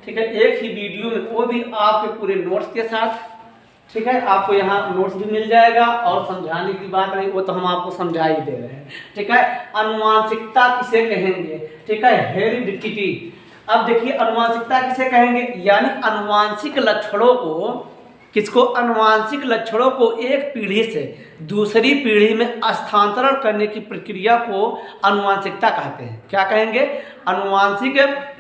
ठीक है, एक ही वीडियो में, वो भी आपके पूरे नोट्स के साथ। ठीक है, आपको यहाँ नोट्स भी मिल जाएगा और समझाने की बात नहीं, वो तो हम आपको समझा ही दे रहे हैं। ठीक है, अनुवांशिकता किसे कहेंगे? ठीक है, हेरिडिटी। अब देखिए अनुवांशिकता किसे कहेंगे, यानी अनुवांशिक लक्षणों को, किसको? अनुवांशिक लक्षणों को एक पीढ़ी से दूसरी पीढ़ी में स्थानांतरण करने की प्रक्रिया को अनुवांशिकता कहते हैं। क्या कहेंगे? अनुवांशिक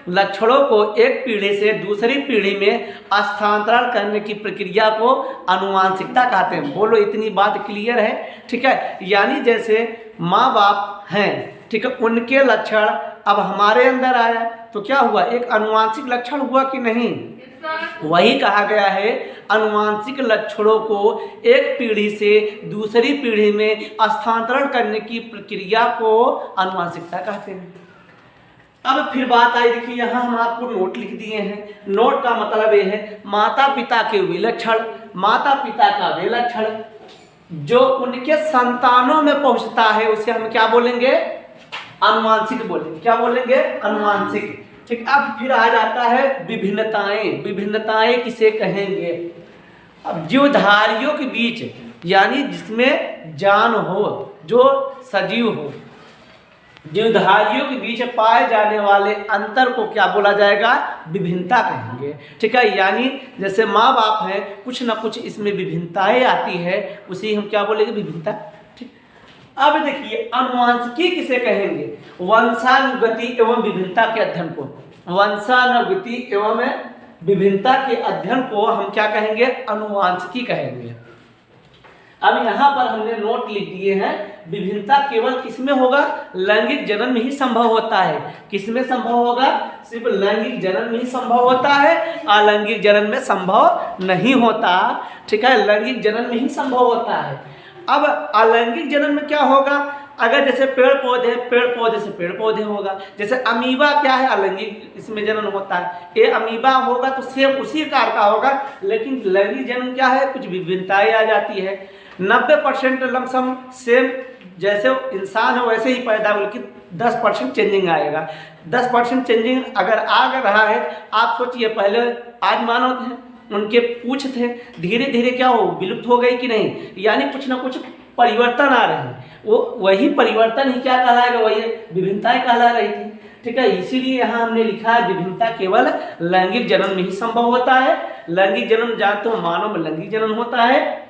लक्षणों को एक पीढ़ी से दूसरी पीढ़ी में स्थानांतरण करने की प्रक्रिया को अनुवांशिकता कहते हैं। बोलो, इतनी बात क्लियर है? ठीक है, यानी जैसे माँ बाप हैं, ठीक है, उनके लक्षण अब हमारे अंदर आया तो क्या हुआ? एक अनुवांशिक लक्षण हुआ कि नहीं? वही कहा गया है, अनुवांशिक लक्षणों को एक पीढ़ी से दूसरी पीढ़ी में स्थानांतरण करने की प्रक्रिया को अनुवांशिकता कहते हैं। अब फिर बात आई, देखिए यहाँ हम आपको नोट लिख दिए हैं। नोट का मतलब ये है माता पिता के विलक्षण, माता पिता का विलक्षण जो उनके संतानों में पहुंचता है उसे हम क्या बोलेंगे? अनुवांशिक बोलेंगे। क्या बोलेंगे? अनुवांशिक। ठीक, अब फिर आ जाता है विभिन्नताएं। विभिन्नताएं किसे कहेंगे? अब जीवधारियों के बीच, यानी जिसमें जान हो, जो सजीव हो, जीवधारियों के बीच पाए जाने वाले अंतर को क्या बोला जाएगा? विभिन्नता कहेंगे। ठीक है, यानी जैसे माँ बाप हैं, कुछ ना कुछ इसमें विभिन्नताएं आती है, उसी हम क्या बोलेंगे? विभिन्नता। ठीक, अब देखिए अनुवांशिकी किसे कहेंगे? वंशानुगति एवं विभिन्नता के अध्ययन को, वंशानुगति एवं विभिन्नता के अध्ययन को हम क्या कहेंगे? अनुवांशिकी कहेंगे। अब यहाँ पर हमने नोट लिख दिए हैं, विभिन्नता केवल किसमें होगा? लैंगिक जनन में ही संभव होता है। किसमें संभव होगा? सिर्फ लैंगिक जनन में ही संभव होता है, अलैंगिक जनन में संभव नहीं होता। ठीक है, लैंगिक जनन में ही संभव होता है। अब अलैंगिक जनन में क्या होगा? अगर जैसे पेड़ पौधे, पेड़ पौधे से पेड़ पौधे होगा। जैसे अमीबा क्या है? अलैंगिक इसमें जनन होता है। ये अमीबा होगा तो सेम उसी आकार का होगा, लेकिन लैंगिक जनन क्या है? कुछ विभिन्नताएं आ जाती है। 90% लमसम सेम जैसे इंसान है वैसे ही पैदा, बल्कि 10% चेंजिंग आएगा। 10% चेंजिंग अगर आ रहा है, आप सोचिए पहले आज मानव थे, उनके पूंछ थे, धीरे धीरे क्या हो? विलुप्त हो गई कि नहीं? यानी कुछ ना कुछ परिवर्तन आ रहे हैं। वो वही परिवर्तन ही क्या कहलाएगा? वही विभिन्नताएं कहला रही थी। ठीक है, इसीलिए यहाँ हमने लिखा है विभिन्नता केवल लैंगिक जनन में ही संभव होता है। लैंगिक जनन जानते हो, मानव में लैंगिक जनन होता है।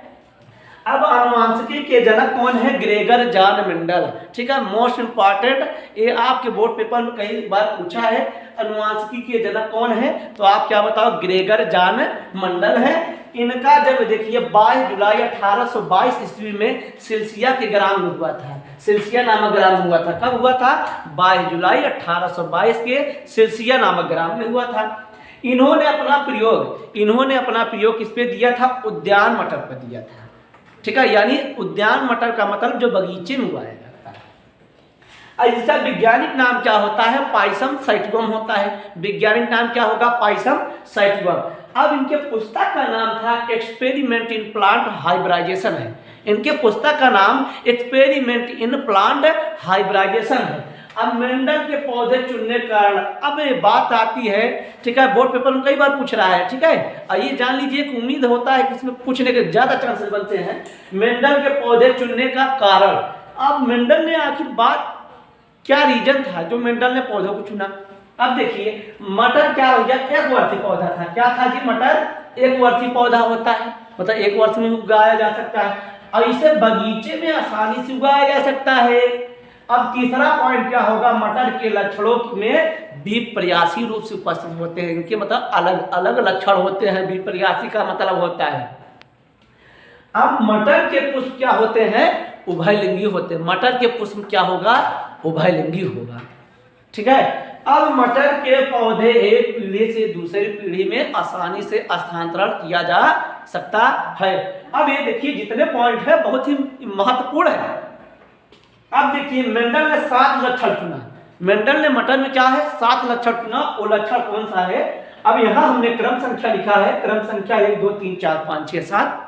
अब अनुवांशिकी के जनक कौन है? Gregor John Mendel. ठीक है, मोस्ट इंपॉर्टेंट, ये आपके बोर्ड पेपर में कई बार पूछा है, अनुवांशिकी के जनक कौन है? तो आप क्या बताओ? ग्रेगर जॉन मेंडल है। इनका जब देखिए 22 जुलाई 1822 ईस्वी में सिल्सिया के ग्राम में हुआ था। सिल्सिया नामक ग्राम में हुआ था। कब हुआ था? 22 जुलाई 1822 के सिल्सिया नामक ग्राम में हुआ था। इन्होंने अपना प्रयोग किस पे दिया था? उद्यान मटर पर दिया था। ठीक है, यानी उद्यान मटर का मतलब जो बगीचे में उगाया जाता है। इसका वैज्ञानिक नाम क्या होता है? पाइसम सैटिवम होता है। वैज्ञानिक नाम क्या होगा? Pisum sativum. अब इनके पुस्तक का नाम था एक्सपेरिमेंट इन प्लांट हाइब्रिडाइजेशन है। इनके पुस्तक का नाम एक्सपेरिमेंट इन प्लांट हाइब्रिडाइजेशन है। अब मेंडल के पौधे चुनने का कारण, अब ये बात आती है, ठीक है, बोर्ड पेपर में कई बार पूछ रहा है। ठीक है, ये जान लीजिए कि उम्मीद होता है कि इसमें पूछने के ज्यादा चांसेस बनते हैं। मेंडल के पौधे चुनने का कारण, अब मेंडल ने आखिर बात क्या रीजन था जो मेंडल ने पौधों को चुना? अब देखिए मटर क्या हो गया? एक वर्षीय पौधा था। क्या था जी? मटर एक वर्षीय पौधा होता है, मतलब एक वर्ष में उगाया जा सकता है और इसे बगीचे में आसानी से उगाया जा सकता है। अब तीसरा पॉइंट क्या होगा? मटर के लक्षणों में विपर्यासी रूप से उपस्थित होते हैं। इनके मतलब अलग अलग लक्षण होते हैं। विपर्यासी का मतलब होता है, अब मटर के पुष्प क्या होते हैं? उभयलिंगी होते हैं। मटर के पुष्प क्या होगा? उभयलिंगी होगा। ठीक है, अब मटर के पौधे एक पीढ़ी से दूसरी पीढ़ी में आसानी से स्थानांतरण किया जा सकता है। अब ये देखिए जितने पॉइंट है बहुत ही महत्वपूर्ण है। अब देखिए मेंडल ने 7 लक्षण चुना। मेंडल ने मटर में क्या है? 7 लक्षण चुना। वो लक्षण कौन सा है? अब यहाँ हमने क्रम संख्या लिखा है, क्रम संख्या 1 2 3 4 5 6 7,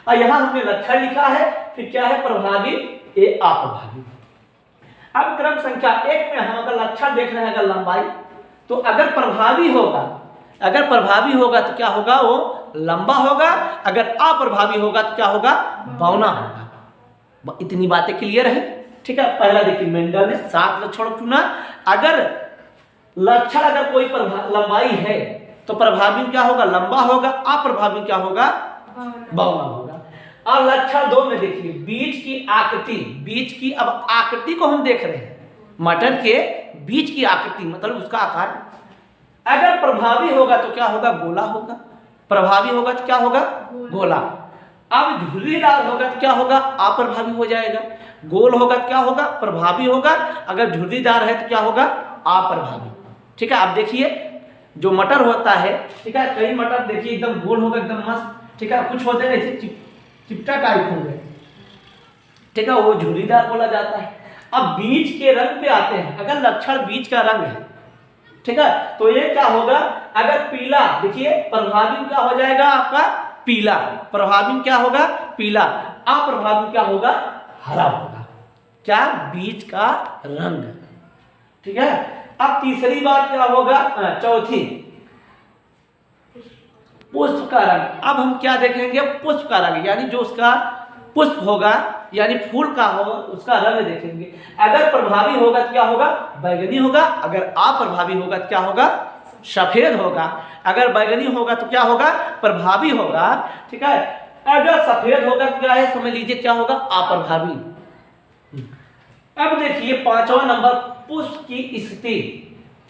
और यहाँ हमने लक्षण लिखा है। फिर क्या है? प्रभावी, ये अप्रभावी। अब क्रम संख्या 1 में हम अगर लक्षण देख रहे हैं, अगर लंबाई, तो अगर प्रभावी होगा अगर प्रभावी होगा तो क्या होगा, वो लंबा होगा, अगर अप्रभावी होगा तो क्या होगा, बौना होगा। इतनी बातें क्लियर है। ठीक है, पहला देखिए मेंडल ने 7 लक्षण चुना। अगर लक्षण अगर कोई लंबाई है तो प्रभावी क्या होगा, लंबा होगा, अप्रभावी क्या होगा, बौना होगा। और लक्षण 2 में देखिए बीज की आकृति, बीज की अब आकृति को हम देख रहे हैं, मटर के बीज की आकृति मतलब उसका आकार। अगर प्रभावी होगा तो क्या होगा, गोला होगा, प्रभावी होगा तो क्या होगा, गोला। अब झुर्रीदार होगा तो क्या होगा, अप्रभावी हो जाएगा। गोल होगा तो क्या होगा, प्रभावी होगा, अगर झुर्रीदार है तो क्या होगा, अप्रभावी। ठीक है, अब देखिए जो मटर होता है, ठीक है, कई मटर देखिए एकदम गोल होगा, एकदम मस्त, ठीक है, कुछ होते हैं ऐसे चिपटा टाइप होंगे, ठीक है, वो झुर्रीदार बोला जाता है। अब बीज के रंग पे आते हैं, अगर लक्षण बीज का रंग है, ठीक है, तो ये क्या होगा, अगर पीला, देखिए प्रभावी क्या हो जाएगा आपका, पीला, प्रभावी क्या होगा, पीला, अप्रभावी क्या होगा, हरा होगा। क्या, बीज का रंग। ठीक है, अब तीसरी बात क्या होगा, चौथी पुष्प का रंग। अब हम क्या देखेंगे, पुष्प का रंग, यानी जो उसका पुष्प होगा यानी फूल का होगा उसका रंग देखेंगे। अगर प्रभावी होगा तो क्या होगा, बैगनी होगा, अगर अप्रभावी होगा तो क्या होगा, सफेद होगा। अगर बैगनी होगा तो क्या होगा, प्रभावी होगा। ठीक है, अगर सफेद होगा तो क्या है, समझ लीजिए क्या होगा, अप्रभावी। अब देखिए 5वां नंबर, पुष्प की स्थिति।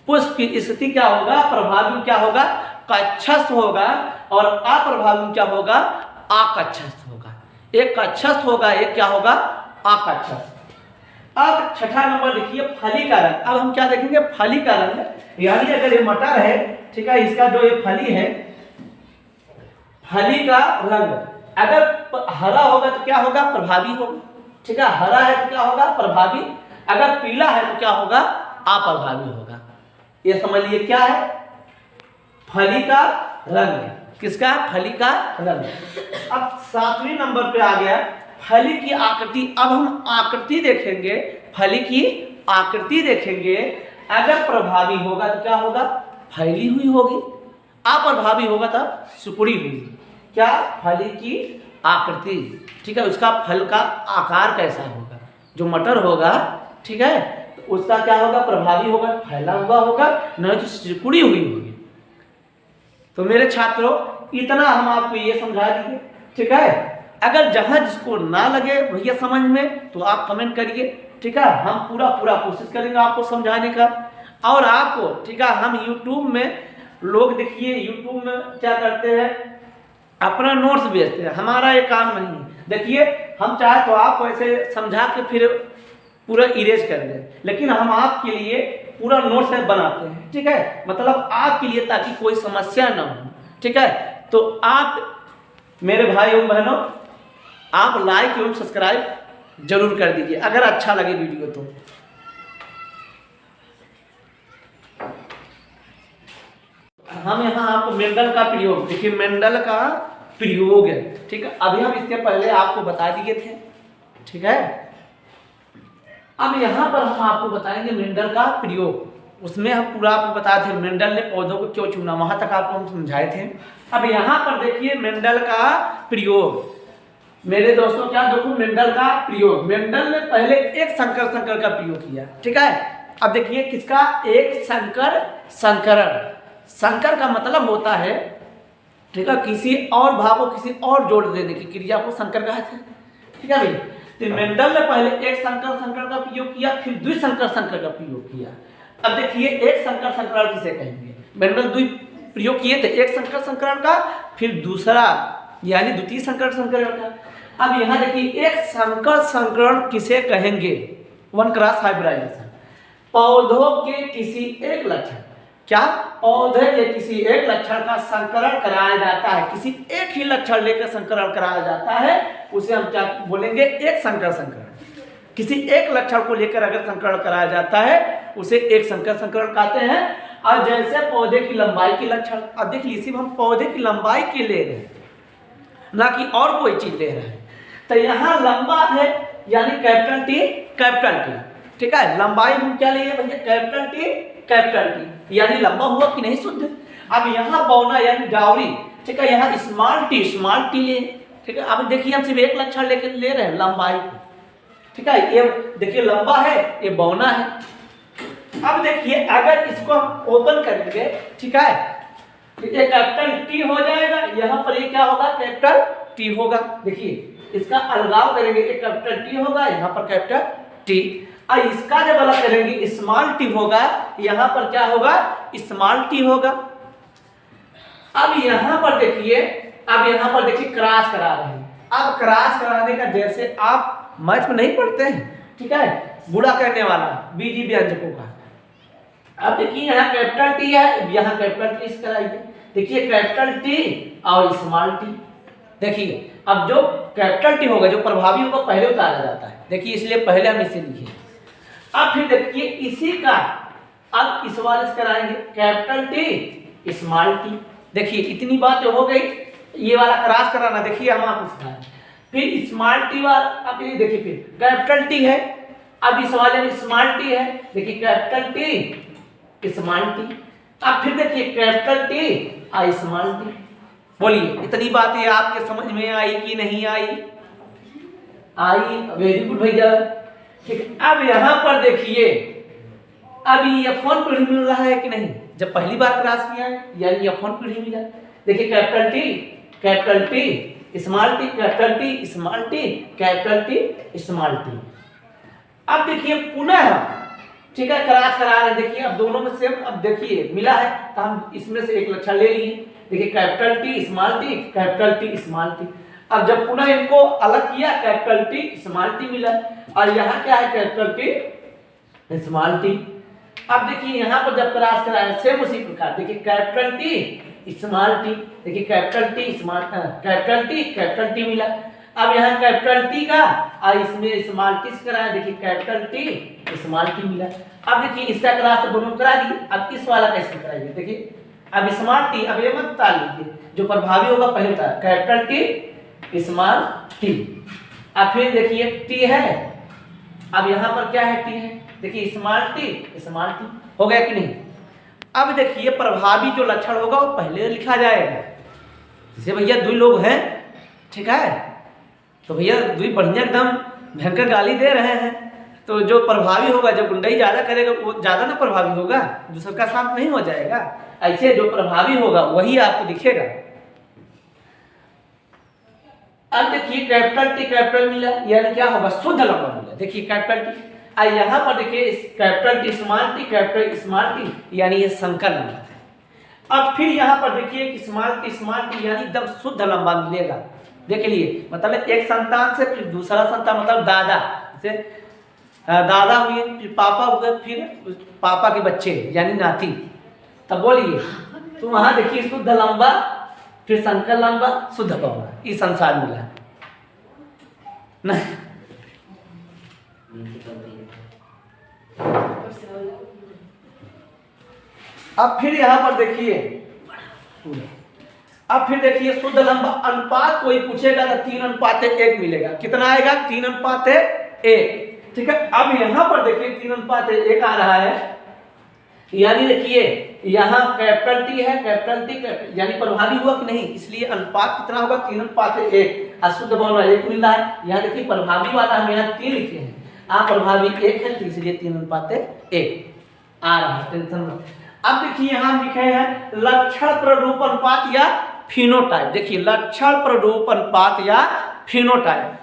पुष्प की स्थिति क्या होगा, प्रभावी क्या होगा, कक्षस्थ होगा, और अप्रभावी क्या होगा, अकक्षस्थ होगा। एक कक्षस्थ होगा, एक क्या होगा, अकक्षस्थ। अब 6ठा नंबर देखिए फली का रंग। अब हम क्या देखेंगे, फली का रंग, यानी अगर ये मटर है, ठीक है, इसका जो ये फली है, फली का रंग अगर हरा होगा तो क्या होगा, प्रभावी होगा। ठीक है, हरा है तो क्या होगा, प्रभावी, अगर पीला है तो क्या होगा, अप्रभावी होगा। ये समझ लिए क्या है, फली का रंग। किसका, फली का रंग। अब 7वें नंबर पे आ गया फली की आकृति। अब हम आकृति देखेंगे, फली की आकृति देखेंगे। अगर प्रभावी होगा तो क्या होगा, फैली हुई होगी, अप्रभावी होगा तो सिकुड़ी हुई। क्या, फली की आकृति। ठीक है, उसका फल का आकार कैसा होगा, जो मटर होगा, ठीक है, तो उसका क्या होगा, प्रभावी होगा, फैला हुआ होगा, नहीं तो सिकुड़ी हुई होगी। तो मेरे छात्रों इतना हम आपको ये समझा दिए। ठीक है, अगर जहां जिसको ना लगे भैया समझ में तो आप कमेंट करिए। ठीक है, हम पूरा कोशिश करेंगे आपको समझाने का। और आपको, ठीक है, हम YouTube में लोग देखिए YouTube में क्या करते हैं, अपना नोट्स भेजते हैं, हमारा ये काम नहीं है। देखिए हम चाहे तो आपको ऐसे समझा के फिर पूरा इरेज कर दें, लेकिन हम आपके लिए पूरा नोट्स बनाते हैं। ठीक है, मतलब आपके लिए, ताकि कोई समस्या ना हो। ठीक है, तो आप मेरे भाई एवं बहनों, आप लाइक एवं सब्सक्राइब जरूर कर दीजिए अगर अच्छा लगे वीडियो तो। हम यहाँ आपको मेंडल का प्रयोग, देखिए मेंडल का प्रयोग है। ठीक है, अभी हम इसके पहले आपको बता दिए थे। ठीक है, अब यहाँ पर हम आपको बताएंगे मेंडल का प्रयोग। उसमें हम पूरा आपको बताए थे मेंडल ने पौधों को क्यों चुना, वहां तक आपको हम समझाए थे। अब यहाँ पर देखिए मेंडल का प्रयोग। मेरे दोस्तों क्या देखो, मेंडल का प्रयोग, मेंडल ने पहले एक संकर का प्रयोग किया। ठीक है, अब देखिए किसका, एक संकरण। संकर का मतलब होता है, ठीक है, किसी और भाव को किसी और जोड़ देने की क्रिया को संकर कहते हैं। ठीक है भाई, तो मेंडल ने पहले एक संकर का प्रयोग किया, फिर द्विसंकर का प्रयोग किया। अब देखिए एक संकरण किसे कहेंगे, मेंडल द्वि प्रयोग किए थे, एक संकरण का, फिर दूसरा यानी द्वितीय संकरण का। अब यहाँ देखिए एक संकरण किसे कहेंगे, वन क्रॉस हाइब्रिडाइजेशन। पौधों के किसी एक लक्षण, क्या, पौधे के किसी एक लक्षण का संकरण कराया जाता है, किसी एक ही लक्षण लेकर संकरण कराया जाता है, उसे हम क्या बोलेंगे, एक संकरण। किसी एक लक्षण को लेकर अगर संकरण कराया जाता है उसे एक संकरण कहते हैं। और जैसे पौधे की लंबाई के लक्षण, अब देख लीजिए हम पौधे की लंबाई के ले रहे हैं, ना कि और कोई चीज ले रहे हैं। तो यहाँ लंबा है यानी कैपिटल टी। ठीक है, लंबाई हम क्या लिए भैया, कैपिटल टी, यानी लंबा हुआ कि नहीं शुद्ध। अब यहाँ बौना यानी डावरी, ठीक है, यहाँ स्मॉल टी ले, ठीक है। अब देखिए हम सिर्फ एक लक्षण लेके ले रहे हैं लंबाई, ठीक है, ये देखिए लंबा है, ये बौना है। अब देखिए अगर इसको हम ओपन करेंगे, ठीक है, ये कैपिटल टी हो जाएगा, यहाँ पर ये क्या होगा, कैपिटल टी होगा। देखिए इसका अलगाव करेंगे, ये कैपिटल टी होगा, यहाँ पर कैपिटल टी। और इसका जब अलग करेंगे स्मॉल टी होगा, यहाँ पर क्या होगा, स्मॉल टी होगा। अब यहाँ पर देखिए, अब यहाँ पर देखिए क्रॉस करा रहे हैं। अब क्रॉस कराने का जैसे आप मैथ में नहीं पढ़ते हैं, ठीक है, गुणा करने वाला बीजी व्यंजकों का। अब देखिए यहाँ कैपिटल टी है, यहाँ कैपिटल टी कराइए। देखिए कैपिटल टी और स्मॉल टी। देखिए अब जो कैपिटल टी होगा, जो प्रभावी होगा, पहले उतारा जाता है। देखिए इसलिए पहले हम इसे लिखे। अब फिर देखिए इसी का अब इस वाले से कराएंगे कैपिटल टी स्मॉल टी। देखिए इतनी बात हो गई, ये वाला क्रॉस कराना देखिए हम पूछना है। फिर स्मॉल टी वाला, अब ये देखिए फिर कैपिटल टी है, अब इस वाले में स्मॉल टी है, देखिए कैपिटल टी स्मॉल टी। अब फिर देखिए कैपिटल टी और स्मॉल टी। बोलिए इतनी बातें आपके समझ में आई कि नहीं आई? आई, वेरी गुड भैया। ठीक, अब यहाँ पर देखिए अब ये F1 पीढ़ी मिल रहा है कि नहीं, जब पहली बार क्रॉस किया है यानी F1 पीढ़ी मिला। देखिए capital T small T, capital T small T, capital T small T. अब देखिए पुनः, ठीक है, क्रॉस करा रहे हैं। देखिए अब दोनों में सेम, अब देखिए मिला है तो हम इसमें से एक लक्षण ले लिए। देखिए capital T small T, capital T small T. अब जब पुनः इनको अलग किया, कैपिटल टी स्मॉल टी मिला, और यहाँ क्या है, कैपिटल टी स्मॉल टी। अब देखिए यहाँ पर जब क्रॉस कराया सेम उसी प्रकार, देखिए कैपिटल टी स्मॉल टी, देखिए capital T small, capital T मिला। अब यहाँ कैपिटल टी का और इसमें स्मॉल टी कराया, देखिए कैपिटल टी स्मॉल टी मिला। अब देखिए इसका क्रॉस तो दोनों करा दिए, अब इस वाला कैसे कराइए। देखिए अब स्मॉल टी, अब ये मत उतार लीजिए, जो प्रभावी होगा पहले उतार, कैपिटल टी स्मॉल टी। अब फिर देखिए टी है, अब यहाँ पर क्या है, टी है, देखिए स्मॉल टी हो गया कि नहीं। अब देखिए प्रभावी जो लक्षण होगा वो पहले लिखा जाएगा। जैसे भैया दो लोग हैं, ठीक है, तो भैया दो बढ़िया एकदम भयंकर गाली दे रहे हैं, तो जो प्रभावी होगा, जब गुंडाई ज्यादा करेगा वो ज्यादा ना प्रभावी होगा, दूसरे का साथ नहीं हो जाएगा। ऐसे जो प्रभावी होगा वही आपको दिखेगा। अब देखिए कैपिटल टी कैपिटल मिला, यानी क्या होगा, शुद्ध लंबा मिला। देखिए कैपिटल टी, यहाँ पर देखिए capital T small T, capital small T, यानी ये संकर लंबा है। अब फिर यहाँ पर देखिए कि स्मॉल टी यानी एकदम शुद्ध लंबा मिलेगा। देख लिए, मतलब एक संतान से फिर दूसरा संतान, मतलब दादा से दादा हुए, फिर पापा हुए, फिर पापा के बच्चे यानी नाती। तब बोलिए तो वहां देखिए शुद्ध लंबा, फिर संकर लंबा, शुद्ध बहुला, ये संसार मिला नहीं। अब फिर यहाँ पर देखिए, अब फिर देखिए शुद्ध लंबा अनुपात कोई पूछेगा तो 3:1 मिलेगा। कितना आएगा, 3:1। ठीक है, अब यहाँ पर देखिए 3:1 आ रहा है, यानी देखिए यहाँ कैपिटल टी है, कैपिटल टी यानी प्रभावी हुआ कि नहीं, इसलिए अनुपात कितना होगा, 3:1। अशुद्ध बहुला 1 मिल रहा है। यहाँ देखिए प्रभावी वाला हम यहाँ 3 लिखे हैं, प्रभावी 1 है, तो इसलिए 3:1 आ रहा है, टेंशन मत। अब देखिए यहाँ लिखे हैं लक्षण प्ररूप अनुपात या फिनोटाइप। देखिए लक्षण प्ररूप अनुपात या फिनोटाइप।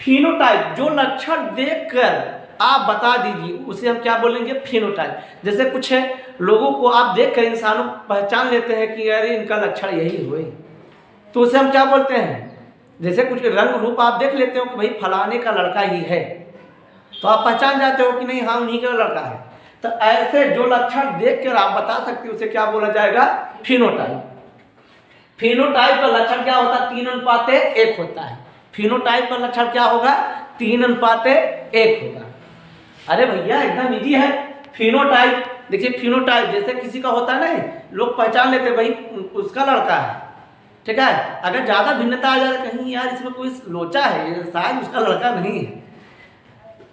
फिनोटाइप जो लक्षण देखकर आप बता दीजिए उसे हम क्या बोलेंगे, फिनोटाइप। जैसे कुछ लोगों को आप देखकर इंसानों पहचान लेते हैं कि अरे इनका लक्षण यही हुए, तो उसे हम क्या बोलते हैं। जैसे कुछ रंग रूप आप देख लेते हो कि भाई फलाने का लड़का ही है, तो आप पहचान जाते हो कि नहीं हाँ उन्हीं का लड़का है। तो ऐसे जो लक्षण देखकर आप बता सकते हो उसे क्या बोला जाएगा, फिनोटाइप। फिनोटाइप का लक्षण क्या होता है, 3:1 होता है। फिनोटाइप का लक्षण क्या होगा, 3:1 होगा। अरे भैया एकदम इजी है। फिनोटाइप देखिए, फिनोटाइप जैसे किसी का होता है ना, लोग पहचान लेते भाई उसका लड़का है, ठीक है। अगर ज्यादा भिन्नता आ जाए कहीं यार इसमें कोई लोचा है, शायद उसका लड़का नहीं है।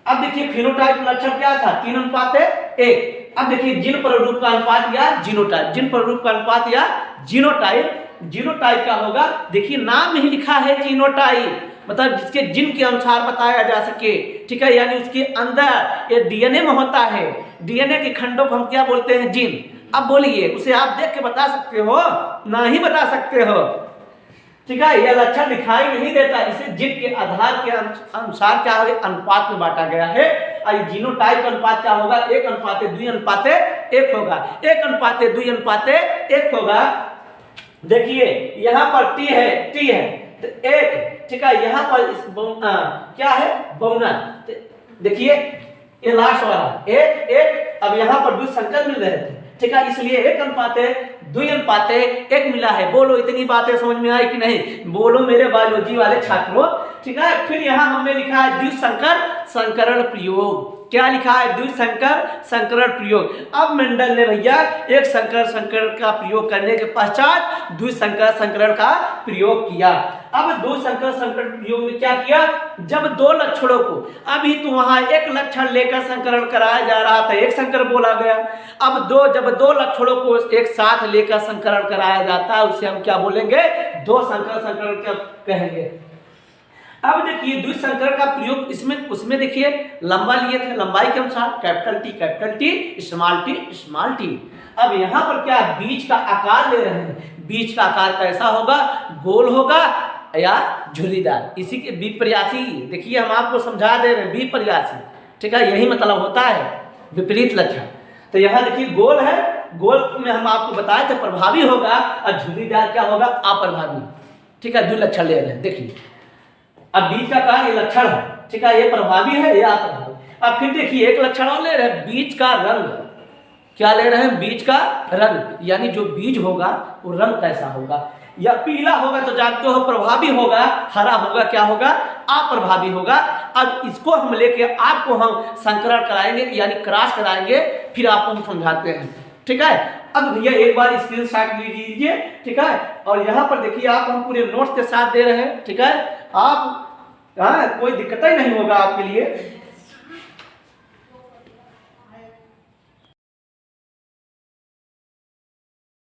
अब देखिए फिनोटाइप लक्षण क्या था, 3:1। अब देखिए जिन प्रारूप का अनुपात या जीनोटाइप, जिन प्रारूप का अनुपात या जीनोटाइप, जीनोटाइप क्या होगा, देखिए नाम ही लिखा है जीनोटाइप, मतलब जिसके जिन के अनुसार बताया जा सके, ठीक है, यानी उसके अंदर ये डीएनए में होता है, डीएनए के खंडों को हम क्या बोलते हैं, जीन। अब बोलिए, उसे आप देख के बता सकते हो, ना ही बता सकते हो, ठीक है, यह लक्षण दिखाई नहीं देता, इसे जिन के आधार के अनुसार क्या है, अनुपात में बांटा गया है। और जीनोटाइप का अनुपात क्या होगा, 1:2:1 होगा, 1:2:1 होगा। देखिए यहाँ पर टी है तो 1, ठीक है, यहाँ पर इस क्या है, बहुना, देखिए ये लास्ट वाला 1:1, अब यहाँ पर द्वि संकर मिल रहे थे, ठीक है, इसलिए 1:2:1 मिला है। बोलो इतनी बातें समझ में आई कि नहीं, बोलो मेरे बायोलॉजी वाले छात्रों, ठीक है। फिर यहाँ हमने लिखा है द्विसंकर संकरण प्रयोग, क्या लिखा है, द्विसंकर संकरण प्रयोग। अब मेंडल ने भैया एक संकर संकरण का प्रयोग करने के पश्चात द्विसंकर संकरण का प्रयोग किया। अब द्विसंकर संकरण प्रयोग में क्या किया, जब दो लक्षणों को, अभी तो वहां एक लक्षण लेकर संकरण कराया जा रहा था, एक संकर बोला गया। अब जब दो लक्षणों को एक साथ लेकर संकरण कराया जाता है, उसे हम क्या बोलेंगे, दो संकर संकरण क्या कहेंगे। अब देखिए द्विसंकर का प्रयोग इसमें उसमें देखिए लंबा लिए थे, लंबाई के अनुसार कैपिटल टी, स्मॉल टी। अब यहाँ पर क्या बीज का आकार ले रहे हैं, बीज का आकार कैसा होगा, गोल होगा या झुर्रीदार, इसी के विपर्यासी, देखिए हम आपको समझा दे रहे हैं, विपर्यासी, ठीक है, यही मतलब होता है विपरीत लक्षण। तो यहाँ देखिए गोल है, गोल में हम आपको बताए थे प्रभावी होगा, और झुर्रीदार क्या होगा, अप्रभावी, ठीक है, जो लक्षण ले रहे हैं। देखिए अब बीज का कार्य लक्षण है, ठीक है, ये प्रभावी है, ये अप्रभावी। अब फिर देखिए एक लक्षण और ले रहे हैं, बीज का रंग, क्या ले रहे हैं, बीज का रंग, यानी जो बीज होगा वो रंग कैसा होगा, या पीला होगा तो जानते हो प्रभावी होगा, हरा होगा क्या होगा, अप्रभावी होगा। अब इसको हम लेके आपको हम संकरण कराएंगे, यानी क्रॉस कराएंगे, फिर आपको हम समझाते हैं, ठीक है। अब भैया एक बार स्क्रीनशॉट ले लीजिए, ठीक है, और यहाँ पर देखिए आप हम पूरे नोट्स के साथ दे रहे हैं, ठीक है, आप कोई दिक्कत ही नहीं होगा आपके लिए।